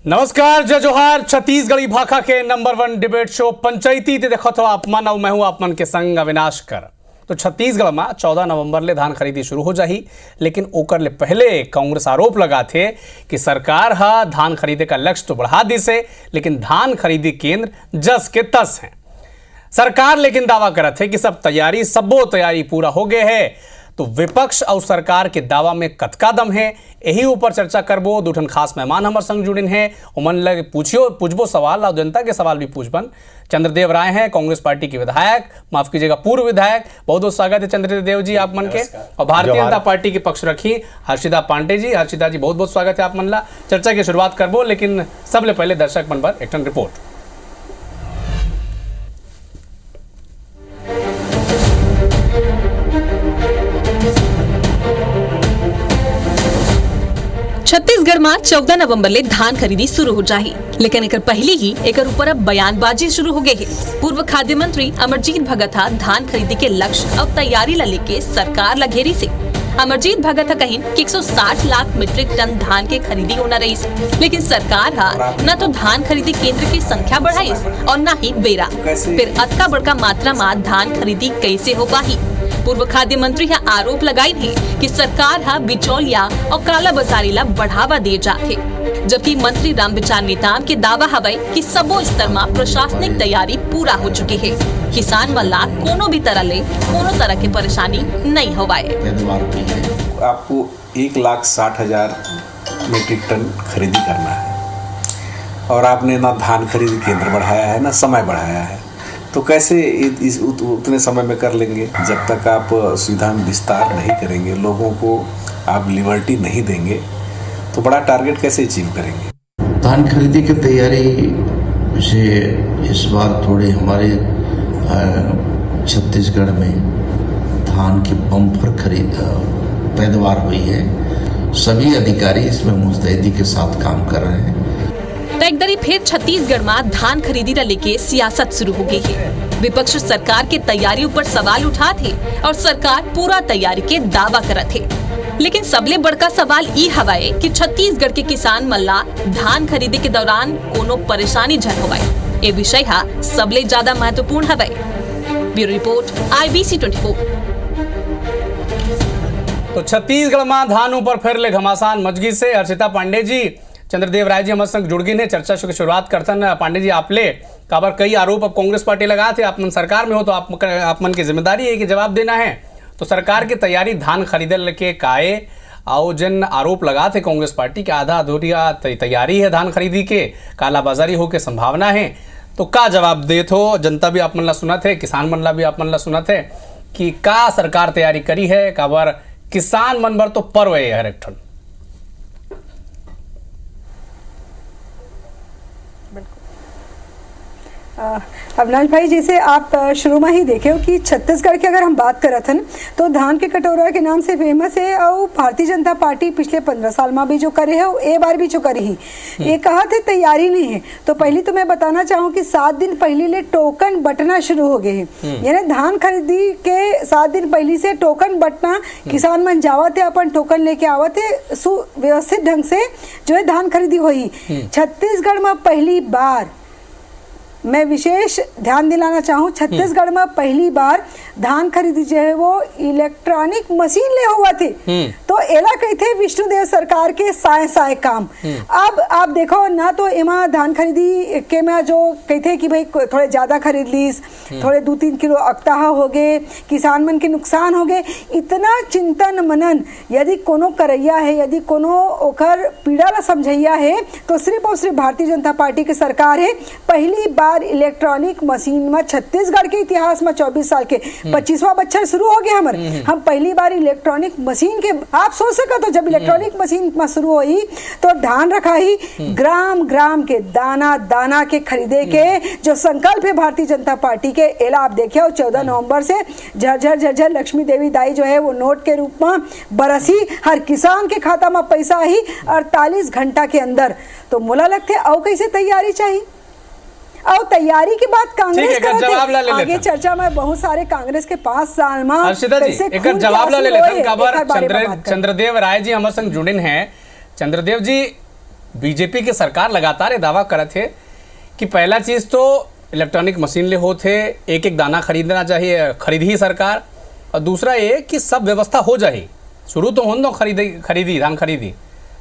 नमस्कार, जय जोहार। छत्तीसगढ़ी भाषा के नंबर 1 डिबेट शो पंचायती ते देखो तो आप मन और मैं हूं आप मन के संग अविनाश कर। तो छत्तीसगढ़ में 14 नवंबर ले धान खरीदी शुरू हो जाही, लेकिन ओकर ले पहले कांग्रेस आरोप लगा थे कि सरकार हा धान खरीदे का लक्ष्य तो बढ़ा दी से, लेकिन धान खरीदी केंद्र जस के तस हैं। सरकार लेकिन दावा करत है कि सब तैयारी पूरा हो गए है। तो विपक्ष और सरकार के दावा में कतका दम है, यही ऊपर चर्चा करबो। दूठन खास मेहमान हमारे संग जुड़िन है, उमन लगे पूछबो सवाल और जनता के सवाल भी पूछबन। चंद्रदेव राय हैं, कांग्रेस पार्टी के विधायक, माफ कीजिएगा पूर्व विधायक। बहुत बहुत स्वागत है चंद्रदेव जी आप मन के। और भारतीय जनता पार्टी के पक्ष रखी हर्षिता पांडे जी। हर्षिता जी बहुत बहुत स्वागत है आप मन ला। चर्चा की शुरुआत करबो, लेकिन सबले पहले दर्शक मन पर एक रिपोर्ट। छत्तीसगढ़ में 14 नवंबर ले धान खरीदी शुरू हो जाही, लेकिन एक पहले ही एक ऊपर अब बयानबाजी शुरू हो गई है। पूर्व खाद्य मंत्री अमरजीत भगत धान खरीदी के लक्ष्य अब तैयारी ला लेके सरकार ला घेरी से। अमरजीत भगत कहीं कि 160 लाख मीट्रिक टन धान के खरीदी होना रही, लेकिन सरकार न तो धान खरीदी केंद्र की संख्या बढ़ाई और न ही बेरा। फिर अतका बड़का मात्रा में धान खरीदी कैसे हो पाही। पूर्व खाद्य मंत्री आरोप लगाई थी कि सरकार बिचौलिया और काला बाजारी ला बढ़ावा दिए जाते, जबकि मंत्री रामविचार नेताम के दावा हवाई कि सबो स्तर में प्रशासनिक तैयारी पूरा हो चुकी है। किसान मन ला कोनो भी तरह की परेशानी नहीं होवाए। आपको 1,60,000 मीट्रिक टन खरीदी करना है और आपने ना धान खरीदी केंद्र बढ़ाया है ना समय बढ़ाया है, तो कैसे इस उतने समय में कर लेंगे? जब तक आप सुविधा में विस्तार नहीं करेंगे, लोगों को आप लिबर्टी नहीं देंगे, तो बड़ा टारगेट कैसे अचीव करेंगे? धान खरीदी की तैयारी से इस बार थोड़े हमारे छत्तीसगढ़ में धान की बम्पर पैदावार हुई है। सभी अधिकारी इसमें मुस्तैदी के साथ काम कर रहे हैं। एक दरी फिर छत्तीसगढ़ में धान खरीदी लेके सियासत शुरू हो गई है। विपक्ष सरकार के तैयारी ऊपर सवाल उठा थे और सरकार पूरा तैयारी के दावा करत थे, लेकिन सबले बड़का सवाल ई हवाए कि छत्तीसगढ़ के किसान मल्ला धान खरीदी के दौरान कोनो परेशानी झन होवाए। ये विषय सबले ज्यादा महत्वपूर्ण हवाए। Bureau report IBC 24। तो छत्तीसगढ़ में धान ऊपर फिर ले घमासान मचगी से हर्षिता पांडे जी, चंद्रदेव राय जी हमारे संग जुड़ गए हैं। चर्चा की शुरुआत करतन पांडे जी आपले काबर कई आरोप अब कांग्रेस पार्टी लगा थे। आप मन सरकार में हो तो आप मन की जिम्मेदारी है कि जवाब देना है। तो सरकार की तैयारी धान खरीदे के काए और जिन आरोप लगा थे कांग्रेस पार्टी के आधा अधूरिया तैयारी है धान खरीदी के, कालाबाजारी हो के संभावना है, तो का जवाब दे थो? जनता भी आप मन ला सुना थे, किसान मन ला भी आप मन ला सुना थे कि का सरकार तैयारी करी है। काबर किसान मन भर तो पर्व है हर एक ठन। अविनाश भाई, जैसे आप शुरू में ही देखे हो कि छत्तीसगढ़ की अगर हम बात करत हन तो धान के कटोरा के नाम से फेमस है। और भारतीय जनता पार्टी पिछले 15 साल में भी जो करे है, ए बार भी जो करे ही, ये कहा थे तैयारी नहीं है। तो पहले तो मैं बताना चाहूँ कि 7 दिन पहले ले टोकन बटना शुरू हो गए हैं। यानी धान खरीदी के 7 दिन पहले से टोकन बटना, किसान मन जावत है, अपन टोकन लेके आवत है, सुव्यवस्थित ढंग से जो है धान खरीदी हुई। छत्तीसगढ़ में पहली बार मैं विशेष ध्यान दिलाना चाहूँ, छत्तीसगढ़ में पहली बार धान खरीदी जो है वो इलेक्ट्रॉनिक मशीन ले हुआ थे। तो एला कहते विष्णुदेव सरकार के साय काम। अब आप देखो ना, तो एमा धान खरीदी के में जो कहते कि भाई थोड़े ज्यादा खरीद लीस, थोड़े 2-3 किलो अकताहा हो गए, किसान मन के नुकसान हो गए। इतना चिंतन मनन यदि कोनो करैया है, यदि कोनो ओकर पीड़ा ला समझैया है, तो सिर्फ और सिर्फ भारतीय जनता पार्टी की सरकार है। पहली बार इलेक्ट्रॉनिक मशीन में छत्तीसगढ़ के इतिहास में 24 साल के 25वां बच्चर शुरू हो गया हमारे। हम पहली बार इलेक्ट्रॉनिक मशीन के, आप सोच सका तो जब इलेक्ट्रॉनिक मशीन में शुरू हुई तो धान रखा ही ग्राम ग्राम के दाना दाना के खरीदे के जो संकल्प है भारतीय जनता पार्टी के, एला आप देखे हो 14 नवंबर से झरझर लक्ष्मी देवी दाई जो है वो नोट के रूप में बरसी, हर किसान के खाता में पैसा ही 48 घंटा के अंदर। तो मोला लगते और कैसे तैयारी चाहिए। और तैयारी की बात कांग्रेस करते आगे चर्चा में बहुत सारे कांग्रेस के 5 साल में हर्षिता जी एक जवाब ला ले लेथन काबर चंद्रदेव राय जी हमारे संग जुड़िन हैं। चंद्रदेव जी बीजेपी के सरकार लगातार ये दावा करत है कि पहला चीज़ तो इलेक्ट्रॉनिक मशीन ले होते, एक एक दाना खरीदना चाहिए, खरीद ही सरकार, और दूसरा ये कि सब व्यवस्था हो जाए। शुरू तो हो दो खरीदी धान खरीदी,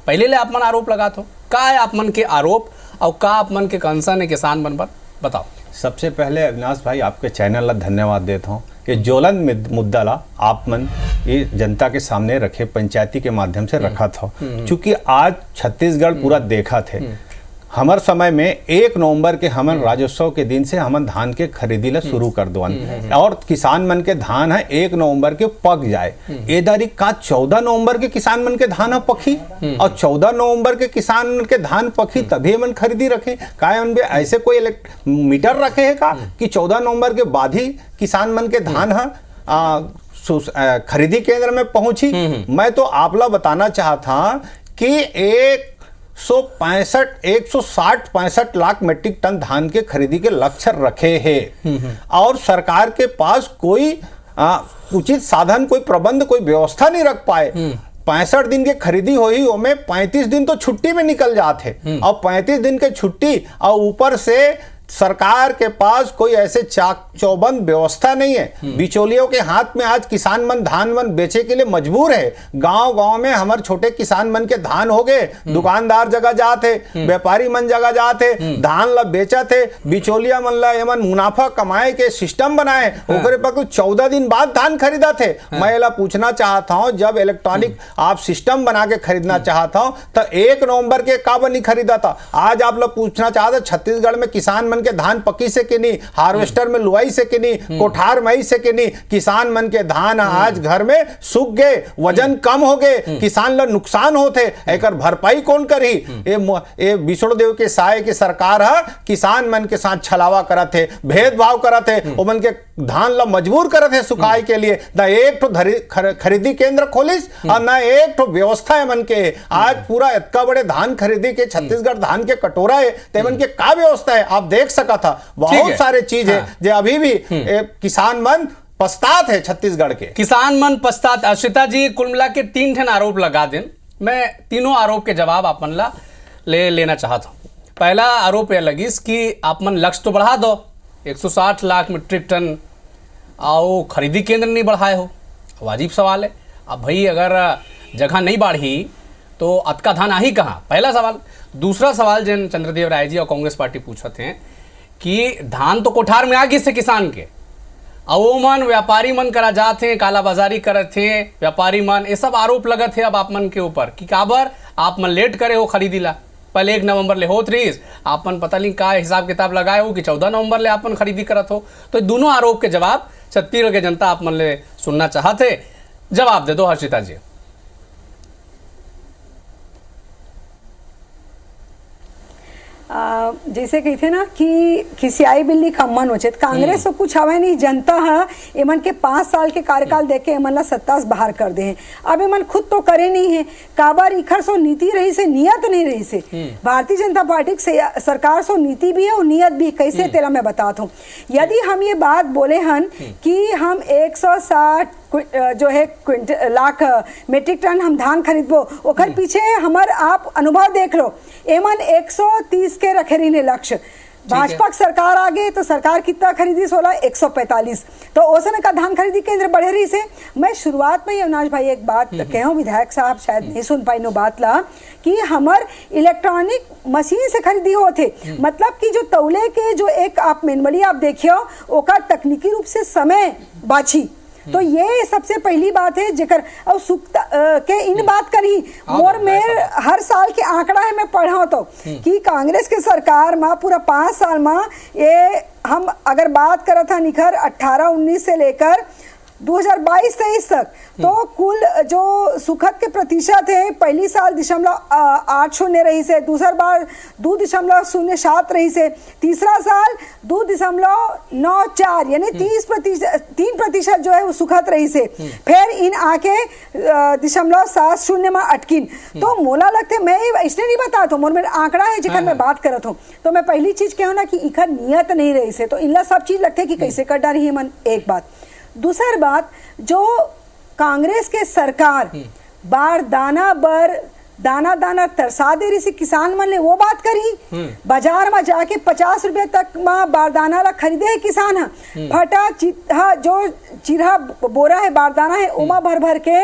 पहले ले आप मन आरोप लगा तो का है आप मन के आरोप और का आप मन के कंसर्न है किसान मन पर, बताओ। सबसे पहले अविनाश भाई आपके चैनल ला धन्यवाद देता हूँ कि ज्वलन मुद्दा ला आप मन ये जनता के सामने रखे, पंचायती के माध्यम से रखा था। चूंकि आज छत्तीसगढ़ पूरा देखा थे, हमार समय में 1 नवंबर के हमन राजोत्सव के दिन से हमन धान के खरीदी ला शुरू कर दवन, और किसान मन के धान है 1 नवंबर के पक जाए। ए दारी का 14 नवंबर के किसान मन के धान पकी, और 14 नवंबर के किसान मन के धान पकी तभी मन खरीदी रखे। का मन ऐसे कोई मीटर रखे है का कि 14 नवंबर के बाद ही किसान मन के धान है खरीदी केंद्र में पहुंची। मैं तो आपला बताना चाहता कि 160-65 लाख मीट्रिक टन धान के खरीदी के लक्ष्य रखे हैं, और सरकार के पास कोई उचित साधन, कोई प्रबंध, कोई व्यवस्था नहीं रख पाए। 65 दिन के खरीदी हुई, उनमें 35 दिन तो छुट्टी में निकल जाते, और 35 दिन के छुट्टी और ऊपर से सरकार के पास कोई ऐसे चौबंद व्यवस्था नहीं है। बिचौलियों के हाथ में आज किसान मन धान मन बेचे के लिए मजबूर है। गांव-गांव में हमारे छोटे किसान मन के धान हो गए, दुकानदार जगह जाते, व्यापारी मन जगह जाते, धान ला बेचते, बिचौलिया मन ला एमन मुनाफा कमाए के सिस्टम बनाए, ओकरे पर 14 दिन बाद धान खरीदा थे। मैं ला पूछना चाहता हूं, जब इलेक्ट्रॉनिक आप सिस्टम बना के खरीदना चाहता हूं तो 1 नवंबर के काबर नहीं खरीदा था। आज आप लोग पूछना चाहते छत्तीसगढ़ में किसान मन के धान पकी से कि नहीं, हार्वेस्टर में लुआई से कि नहीं, कोठार मई से कि नहीं, किसान मन के धान आज घर में सूख गए, वजन कम हो गए, किसान ला नुकसान होते, एकर भरपाई कौन करी? ये विष्णु देव के साय की सरकार है किसान मन के साथ छलावा करत है, भेदभाव करत है, ओमन के धान ला मजबूर करत है सुखाई के लिए। ना एक तो खरीदी केंद्र खोलिस और ना एक तो व्यवस्था है मन के। आज पूरा इतना बड़े धान खरीदी के छत्तीसगढ़ धान के कटोरा है, तेमन के का व्यवस्था है आप देख सका था। बहुत सारे चीज है जो अभी भी किसान मन पछतात है छत्तीसगढ़ के। किसान मन पछतात। अश्विता जी कुल मिला के 3 ठन आरोप लगा दें, मैं तीनों आरोप के जवाब आपन ला लेना चाहता हूं। पहला आरोप यह लगिस कि आप मन लक्ष्य तो बढ़ा दो, 160 लाख मीट्रिक टन, आओ खरीदी केंद्र नहीं बढ़ाए हो, वाजिब सवाल है। अब भाई अगर जगह नहीं बढ़ी तो अतका धान आ ही कहाँ, पहला सवाल। दूसरा सवाल जिन चंद्रदेव राय जी और कांग्रेस पार्टी पूछते हैं कि धान तो कोठार में आ गई से किसान के, वो मन व्यापारी मन करा जाते हैं, कालाबाजारी करते हैं व्यापारी मन, ये सब आरोप लगत है अब आप मन के ऊपर कि काबर आप मन लेट करे हो खरीदी ला। पहले 1 नवंबर ले होत रहीस, आप मन पता नहीं का हिसाब किताब लगाए हो कि 14 नवंबर ले आप मन खरीदी करत हो। तो दोनों आरोप के जवाब छत्तीसगढ़ के जनता आप मन ले सुनना चाहते, जवाब दे दो हर्षिता जी। जैसे कहते ना कि खिसियाई बिल्ली खम्मन हो, कांग्रेस तो कुछ हवे नहीं, जनता है एमन के 5 साल के कार्यकाल देके एमन ला सत्ता से बाहर कर दे हैं। अब एमन खुद तो करे नहीं है, काबर इखर सो नीति रही से, नियत नहीं रही से। भारतीय जनता पार्टी से सरकार सो नीति भी है और नियत भी, कैसे तेरा मैं बताता हूँ। यदि हम ये बात बोले हन कि हम 160 जो है लाख मीट्रिक टन हम धान खरीदबो, ओकर पीछे हमार आप अनुभव देख लो, एमन 130 के रखे रही लक्ष्य। भाजपा की सरकार आ गई तो सरकार कितना खरीदी 145, तो ओसन का धान खरीदी केंद्र बढ़े रही से। मैं शुरुआत में ही अविनाश भाई एक बात कहूँ, विधायक साहब शायद नहीं सुन पाई नो बात ला, कि हमार इलेक्ट्रॉनिक मशीन से खरीदी होते, मतलब कि जो तौले के जो एक आप मैनुअली आप देखियो ओका तकनीकी रूप से समय बाची, तो ये सबसे पहली बात है जेकर और सुक्ता के इन बात करी मोर में हर साल के आंकड़ा है मैं पढ़ा तो कि कांग्रेस के सरकार में पूरा 5 साल में ये हम अगर बात करत था निखर 18-19 से लेकर 2022-23 तक, तो कुल जो सुखद के प्रतिशत है, पहली साल 0.80 रही से, दूसरा बार 2.07 रही से, तीसरा साल 2.94 यानी 3% जो है वो सुखद रही से, फिर इन आके 0.70 में अटकिन। तो मोला लगते मैं इसने नहीं बता तो मोर मेरा आंकड़ा है जिकर मैं बात करत हूँ। तो मैं पहली चीज कहूँ ना कि इखर नियत नहीं रही से, तो इनला सब चीज लगते कि कैसे कर डाली है मन, एक बात। दूसरी बात, जो कांग्रेस के सरकार बारदाना बर दाना दाना तरसा दे रही सी किसान मन ले वो बात करी। बाजार में जाके 50 रुपए तक में बारदाना ला खरीदे है किसान है, फटा चिट्ठा जो चिरहा बोरा है बारदाना है उमा भर भर के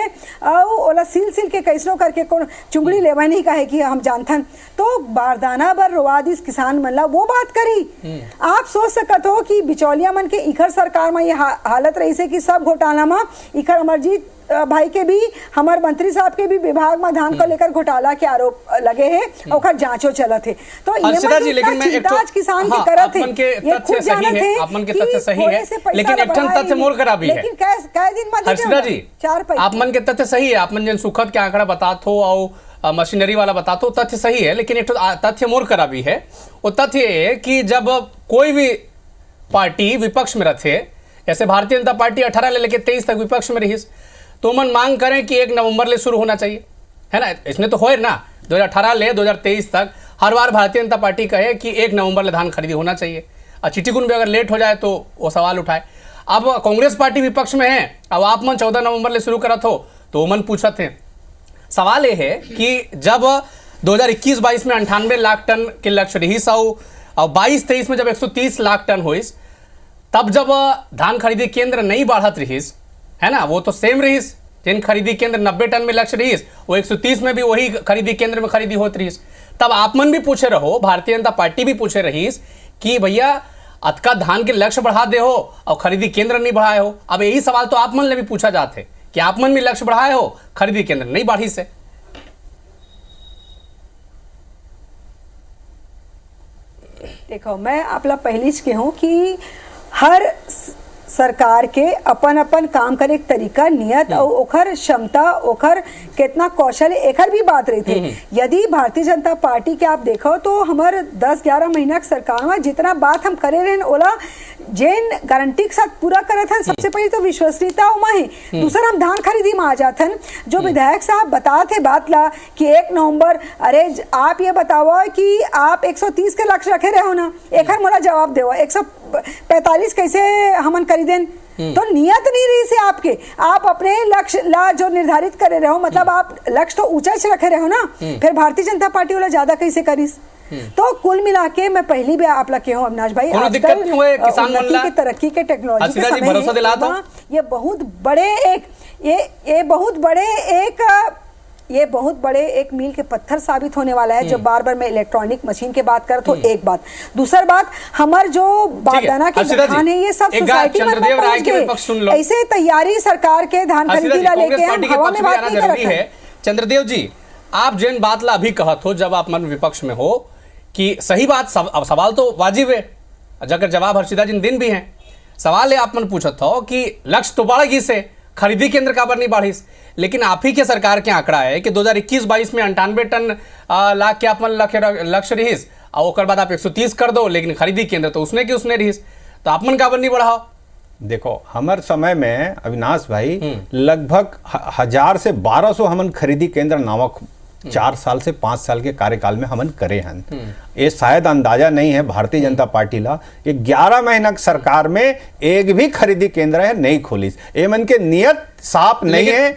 और ओला सिल सिल के कैसनो करके कौन चुंगड़ी लेवा नहीं कहे कि हम जानथन, तो बारदाना बर रोवा दिस किसान मन ला वो बात करी। आप सोच सकत हो कि बिचौलिया मन के इखर सरकार में ये हालत रही से कि सब घोटाला में इखर अमरजीत भाई के भी हमारे मंत्री साहब के भी विभाग में धान को लेकर घोटाला के आरोप लगे हैं और जांचो चलत है। तो ये जी, लेकिन मैं एक किसान के करत है, ये खुद जानत है, आपमन के तथ्य सही है, लेकिन एक ठन तथ्य मोर करा भी है। लेकिन कै दिन में हर्षिता जी, 4 पैसा आपमन के तथ्य सही है, आपमन जन सुखद के आंकड़ा बतात हो और मशीनरी वाला बतात हो, तथ्य सही है, लेकिन एक तथ्य मोर करा भी है। वो तथ्य है कि जब कोई भी पार्टी विपक्ष में रहते, जैसे भारतीय जनता पार्टी 18 लेके 23 तक विपक्ष में रही, तो मन मांग करें कि 1 नवंबर ले शुरू होना चाहिए, है ना। इसने तो होए ना 2018 ले 2023 तक हर बार भारतीय जनता पार्टी कहे कि 1 नवंबर ले धान खरीदी होना चाहिए, और चिट्ठीगुन भी अगर लेट हो जाए तो वो सवाल उठाए। अब कांग्रेस पार्टी विपक्ष में है, अब आप मन 14 नवंबर ले शुरू करत हो तो मन पूछत हैं। सवाल ये है कि जब 2021-22 में 98 लाख टन के लक्ष्य रही और 22-23 में जब 130 लाख टन हुई, तब जब धान खरीदी केंद्र नहीं बढ़त रही, है ना, वो तो सेम रही, जिन खरीदी केंद्र 90 टन में लक्ष्य रही वो 130 में भी वही खरीदी केंद्र में खरीदी होती रही। तब आप मन भी पूछे रहो, भारतीय जनता पार्टी भी पूछे रही कि भैया अतका धान के लक्ष्य बढ़ा दे हो और खरीदी केंद्र नहीं बढ़ाए हो। अब यही सवाल तो आप मन ने भी पूछा जाते कि आप मन भी लक्ष्य बढ़ाए हो, खरीदी केंद्र नहीं बढ़ी से। देखो, मैं आपला पहली के हूँ कि हर सरकार के अपन अपन काम करे एक तरीका नियत और ओखर क्षमता ओखर कितना कौशल एकर भी बात रही थी। यदि भारतीय जनता पार्टी के आप देखो तो हमारे 10-11 महीना की सरकार में जितना बात हम करे रहे ओला जेन गारंटी के साथ पूरा करे थे। सबसे पहले तो विश्वसनीयता उमा है, दूसरा हम धान खरीदी में आ जाते जो विधायक साहब बताते बात ला कि 1 नवंबर, अरे आप ये बताओ कि आप 130 के लक्ष्य रखे रहे हो ना, एक मोला जवाब दो 145 कैसे हमन खरीदें। तो नियत नहीं रही से आपके, आप अपने लक्ष्य ला जो निर्धारित करे रहे हो, मतलब आप लक्ष्य तो ऊंचा रखे रहे हो ना, फिर भारतीय जनता पार्टी वाला ज्यादा कैसे करीस। तो कुल मिला के मैं पहली भी आप लगे हूँ अविनाश भाई, आजकल उन्नति के तरक्की के टेक्नोलॉजी के समय ये बहुत बड़े एक मील के पत्थर साबित होने वाला है। जो बार बार मैं इलेक्ट्रॉनिक मशीन के बात करत हो, एक बात, दूसर बात हमार जो बारदाना के धान है ये सब सोसाइटी में पहुंच गए। ऐसे तैयारी सरकार के धान खरीदी ला लेके हम हवा में बात नहीं करते हैं। चंद्रदेव जी, आप जिन बात ला अभी कहत हो जब आप मन विपक्ष में हो कि सही बात, सवाल तो वाजिब है, अगर जवाब हर्षिता जी दिन भी हैं। सवाल है आप मन पूछत हो कि लक्ष्य तो बढ़ेगी से, खरीदी केंद्र काबर नहीं बढ़ीस, लेकिन आप ही के सरकार के आंकड़ा है कि 2021-22 में 98 टन लाख के आप लक्ष्य रहीस और ओकर बाद आप 130 कर दो, लेकिन खरीदी केंद्र तो उसने की उसने रहीस, तो आप मन काबर नहीं बढ़ाओ। देखो, हमारे समय में अविनाश भाई लगभग 1000 से 1200 हमन खरीदी केंद्र नामक 4 साल से 5 साल के कार्यकाल में हमन करे हैं। ये शायद अंदाजा नहीं है भारतीय जनता पार्टी ला, ये 11 महीना सरकार में एक भी खरीदी केंद्र है नहीं खोली। एमन के नियत साफ नहीं है।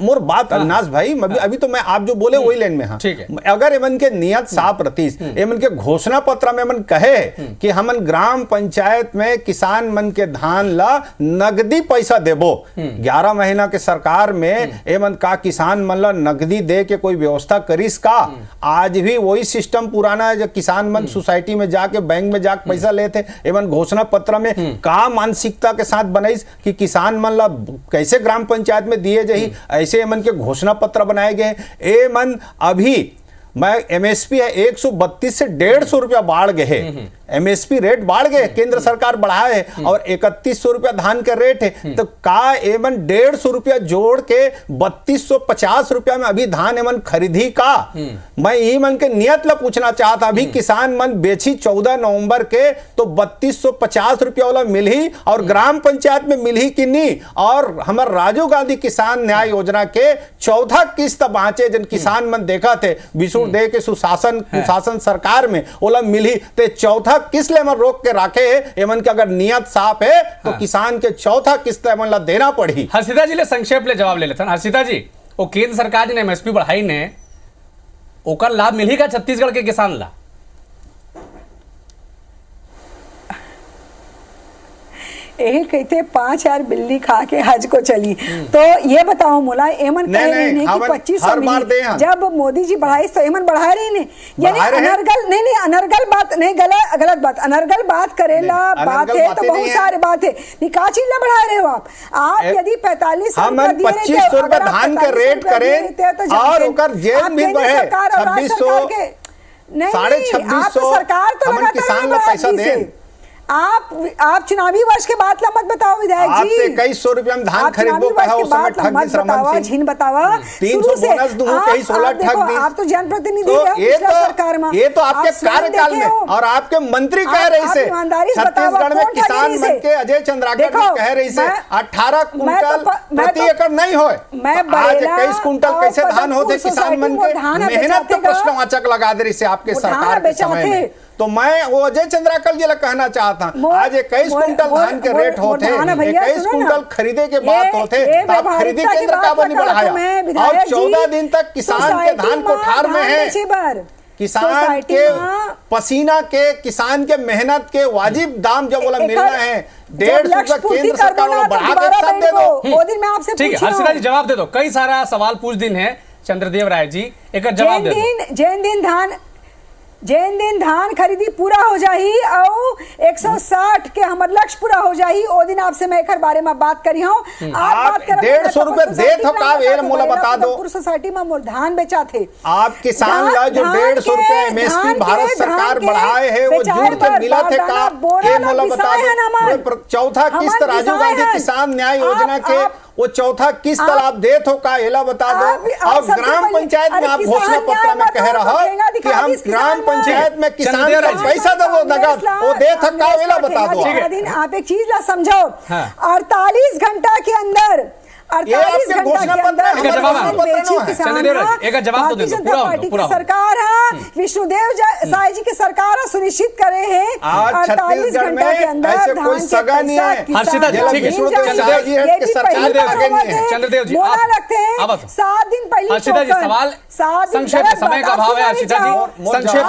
मोर बात अविनाश भाई, अभी तो मैं आप जो बोले वही लाइन में। हाँ, अगर एमन के नियत साफ रहती, एमन के घोषणा पत्र में एमन कहे कि हमन ग्राम पंचायत में किसान मन के धान ला नगदी पैसा देबो, 11 महीना के सरकार में एमन का किसान मन ला नगदी दे के कोई व्यवस्था करीस का? आज भी वही सिस्टम पुराना है, जो किसान मन सोसाइटी में जाके बैंक में जाके पैसा लेते। एमन घोषणा पत्र में का मानसिकता के साथ बनाइस कि किसान मन ला कैसे ग्राम पंचायत में दिए जाही, ऐसे एमन के घोषणा पत्र बनाए गए। एमन अभी मैं एमएसपी है 132 से 150 रुपया बढ़ गए है, एमएसपी रेट बढ़ गए, केंद्र सरकार बढ़ाए है और 3100 रुपया धान का रेट है। तो का एमन 150 रुपया जोड़ के 3250 रुपया में अभी धान एमन खरीदी का? मैं यही मन के नियत ला पूछना चाहता, अभी किसान मन बेची 14 नवंबर के तो 3250 रुपया वाला मिली और ग्राम पंचायत में मिली कि नहीं? और हमारे राजीव गांधी किसान न्याय योजना के 4था किस्त बाँचे, जिन किसान मन देखा थे विशुर दे के सुशासन सरकार में ओला मिली, ते 4था किस्त ले रोक के रखे है। एमन के अगर नियत साफ है तो किसान के 4था किस्त एमन ला देना पड़ी। हर्षिता जी ले संक्षेप ले जवाब ले लेते हैं। हर्षिता जी, वो केंद्र सरकार जी ने एमएसपी बढ़ाई ने ओकर लाभ मिली का छत्तीसगढ़ के किसान ला? यही कहते 5,000 बिल्ली खा के हज को चली। तो ये बताओ मुला एमन कह रही ने कि 2500 मिली, जब मोदी जी बढ़ाई तो एमन बढ़ा रही ने, यानी अनर्गल नहीं अनर्गल बात नहीं, गलत बात, अनर्गल बात करेला बात है तो बहुत सारे बात है, निकाची ला बढ़ा रहे हो आप यदि 45 ₹2500 धान के रेट करें और ओकर जेल भी बढ़े 2600 2650 सरकार तो हमन किसान ला पैसा दे। आप चुनावी वर्ष के बाद मत बताओ विधायक जी, 2100 रुपया में धान खरीदबो कहा उस समय ठग दी श्रमण सिंह, झिन बतावा 300 बोनस दूं कहीं 16 ठग दी। आप तो जनप्रतिनिधि तो ये तो आपके कार्यकाल में और आपके मंत्री कह रही से छत्तीसगढ़ में किसान मन के अजय चंद्राकर जी कह रही से 18 कुंटल प्रति एकड़ नहीं हो, आज 21 कुंटल कैसे धान होते किसान मन के, मेहनत के प्रश्नवाचक लगा दे रही से आपके सरकार के समय में। तो मैं वो अजय चंद्राकर जी कहना चाहता आज 21 कुंटल धान के रेट होते, 21 कुंटल खरीदे के बात होते, आप खरीदी केंद्र का नहीं बढ़ाया और 14 दिन तक किसान के धान कोठार में है। किसान के पसीना के, किसान के मेहनत के वाजिब दाम जब बोला मिलना है 150 केंद्र सरकार वाला बढ़ा के सब दे दो। ठीक है हर्षिता जी जवाब दे दो, कई सारा सवाल पूछ दिन है चंद्रदेव राय जी, एक जवाब दे दो। जैन दिन धान खरीदी पूरा हो जाही और 160 के हमार लक्ष्य पूरा हो जाही, ओ दिन आपसे मैं एक बारे में बात करी हूँ। आप बात कर 150 रुपए दे थो का वेल मोला बता दो। सोसाइटी में मोर धान बेचा थे आप किसान ला जो 150 रुपए एमएसपी भारत सरकार बढ़ाए है वो जून के मिला थे का ये मोला बता दो। चौथा किस्त राजीव गांधी किसान न्याय योजना के वो चौथा किस्त आप दे थो का एला बता दो। और ग्राम पंचायत में आप घोषणा पत्र में कह रहा कि हम ग्राम पंचायत में किसान का पैसा दो नगद वो दे थका एला बता दो। आप एक चीज ला समझो, 48 घंटा के अंदर 48 घंटा के अंदर सरकार है विष्णुदेव साई जी की सरकार सुनिश्चित करे है 48 घंटा के अंदर ऐसे कोई सगा नहीं है। हर्षिता जी ठीक है चंद्रदेव जी रखते हैं 7 दिन पहले। हर्षिता जी सवाल संक्षेप में, समय का अभाव है हर्षिता जी, संक्षेप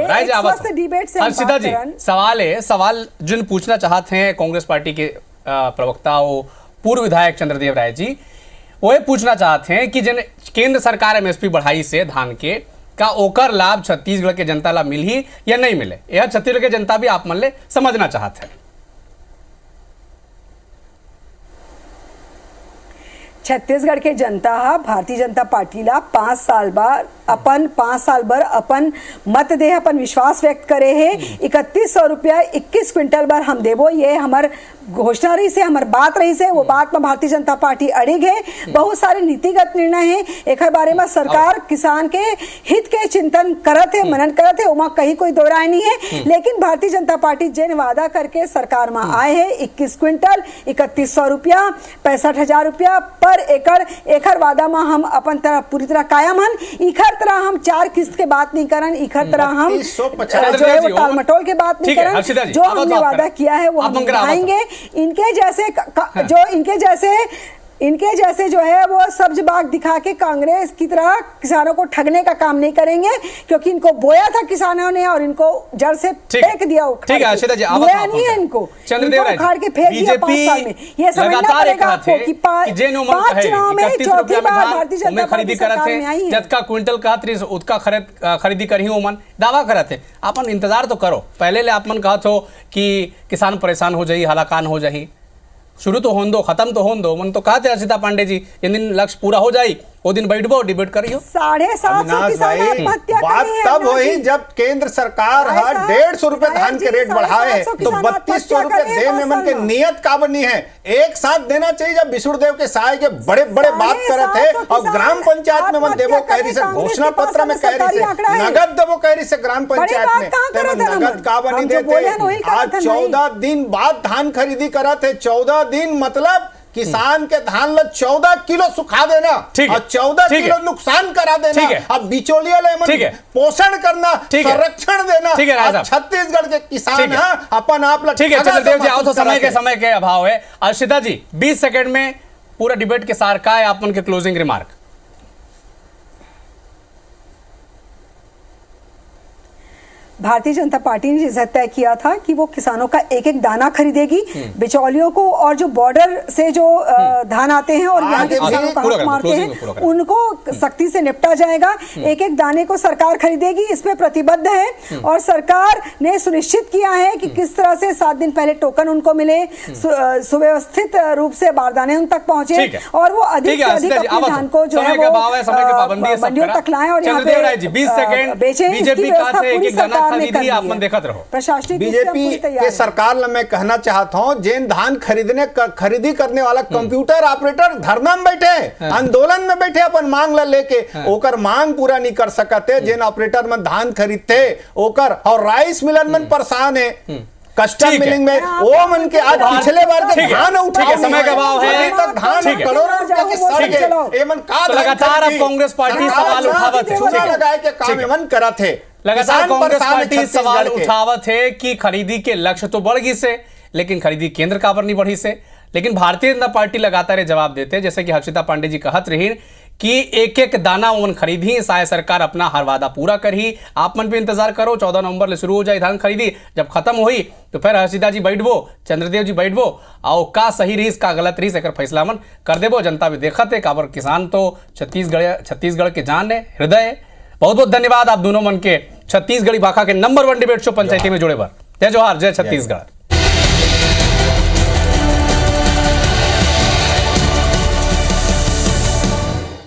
राय जी हर्षिता जी सवाल जिन पूछना चाहते हैं कांग्रेस पार्टी के प्रवक्ता पूर्व विधायक चंद्रदेव राय जी वो पूछना चाहते हैं कि जिन केंद्र सरकार एमएसपी बढ़ाई से धान के का ओकर लाभ छत्तीसगढ़ के जनता ला मिल ही या नहीं मिले, यह छत्तीसगढ़ के जनता भी आप मन ले समझना चाहते हैं। छत्तीसगढ़ के जनता भारतीय जनता पार्टी ला 5 साल बर अपन मत दे, अपन विश्वास व्यक्त करे है। 3100 रुपया 21 क्विंटल बार हम देवो, ये हमार घोषणा रही से, हमार बात रही से, वो बात में भारतीय जनता पार्टी अड़िग है। बहुत सारे नीतिगत निर्णय है एक बारे में सरकार किसान के हित के चिंतन करत है, मनन करत है, वहाँ कहीं कोई दो राय नहीं है। लेकिन भारतीय जनता पार्टी जिन वादा करके सरकार में आए है 21 क्विंटल 3100 रुपया 65,000 रुपया पर एकड़, एकर वादा में हम अपन तरह पूरी तरह कायम हन। इखर तरह हम 4 किस्त के बात नहीं करन, इखर तरह हम जो है वो टाल मटोल के बात नहीं करन, जो हमने वादा किया है वो हम निभाएंगे। इनके जैसे जो है वो सब्ज बाग दिखा के कांग्रेस की तरह किसानों को ठगने का काम नहीं करेंगे, क्योंकि इनको बोया था किसानों ने और इनको जड़ से फेंक दिया। ठीक है हर्षिता जी बोया नहीं है इनको, उखाड़ के फेंक दिया 5 साल में। ये समझना पड़ेगा आपको कि 5 चुनाव में चौथी बार भारतीय जनता पार्टी सरकार में आई है। जतका क्विंटल का उतका खरीदी करही ओमन दावा करत है, अपन इंतजार तो करो। पहले ले आपमन कहत हो कि किसान परेशान हो जाई, हलाकान हो जाई, शुरू तो होन दो, खत्म तो होन दो। मन तो कहते हर्षिता पांडे जी जिन दिन लक्ष्य पूरा हो जाई वो दिन बैठबो डिबेट करियो। 750 किसान आत्महत्या बात तब हुई जब केंद्र सरकार 150 रुपए धान के रेट बढ़ाए तो 3200 रुपए दे में मन के नियत का बनी है। एक साथ देना चाहिए। जब विष्णुदेव के सहाय के बड़े बड़े बात करे थे और ग्राम पंचायत में मन देवो कह रही से, घोषणा पत्र में कह रही से, नगद देवो कह रही से ग्राम पंचायत में, नगद का बनी देते। आज 14 दिन बाद धान खरीदी करा थे। 14 दिन मतलब किसान के धान ला 14 किलो सुखा देना और 14 किलो नुकसान करा देना। अब बिचौलिया ले पोषण करना, संरक्षण देना। छत्तीसगढ़ के किसान अपन आप ला। ठीक है चंद्रदेव जी आओ तो समय के अभाव है। अर्षिता जी 20 सेकंड में पूरा डिबेट के सार का है आपन के closing remark. Bharatiya Janata party ने जैसा तय किया था कि वो किसानों का एक एक दाना खरीदेगी, बिचौलियों को और जो बॉर्डर से जो धान आते हैं और यहाँ के किसानों का हक मारते हैं उनको सख्ती से निपटा जाएगा। एक एक दाने को सरकार खरीदेगी, इसमें प्रतिबद्ध है और सरकार ने सुनिश्चित किया है कि किस तरह से 7 दिन पहले टोकन उनको मिले, सुव्यवस्थित रूप से बारदाने उन तक पहुंचे और वो अधिक से अधिक अपने धान को जो है वो मंडियों तक लाएं और यहाँ पे 20 सेकंड बीजेपी का थे एक दाना खरीदी आपन देखत रहो। प्रशासनिक बीजेपी के सरकार में मैं कहना चाहता हूं, जेन धान खरीदी करने वाला कंप्यूटर ऑपरेटर धरना में बैठे, आंदोलन में बैठे, अपन मांग ला लेके ओकर मांग पूरा नहीं कर सकते। जेन ऑपरेटर में धान खरीदते ओकर और राइस मिलन में परेशान है, कस्टम मिलिंग में वो मन के आज पिछले बार के धान उठा समय का भाव है, अभी तक धान करोड़ों रुपए के सड़ गए। एमन का लगातार अब कांग्रेस पार्टी सवाल उठावत है, चूना लगाए के काम एमन करत है। लगातार कांग्रेस पार्टी सवाल उठावत है कि खरीदी के लक्ष्य तो बढ़ गई से, लेकिन खरीदी केंद्र का पर नहीं बढ़ी से। लेकिन भारतीय जनता पार्टी लगातार जवाब देते हैं, जैसे कि हर्षिता पांडे जी कहत रही कि एक एक दाना उन खरीदी, शायद सरकार अपना हर वादा पूरा करही। आप मन भी इंतजार करो, 14 नवंबर ले शुरू हो जाए धान खरीदी, जब खत्म हुई तो फिर हर्षिता जी बैठबो, चंद्रदेव जी बैठबो और का सही रही का गलत रही एक फैसला मन कर देबो। जनता भी देखत है, काबर किसान तो छत्तीसगढ़ के जान है, हृदय है। बहुत बहुत धन्यवाद आप दोनों मन के छत्तीसगढ़ी भाखा के नंबर 1 डिबेट शो पंचायती में जुड़े पर। जय जोहार, जय छत्तीसगढ़।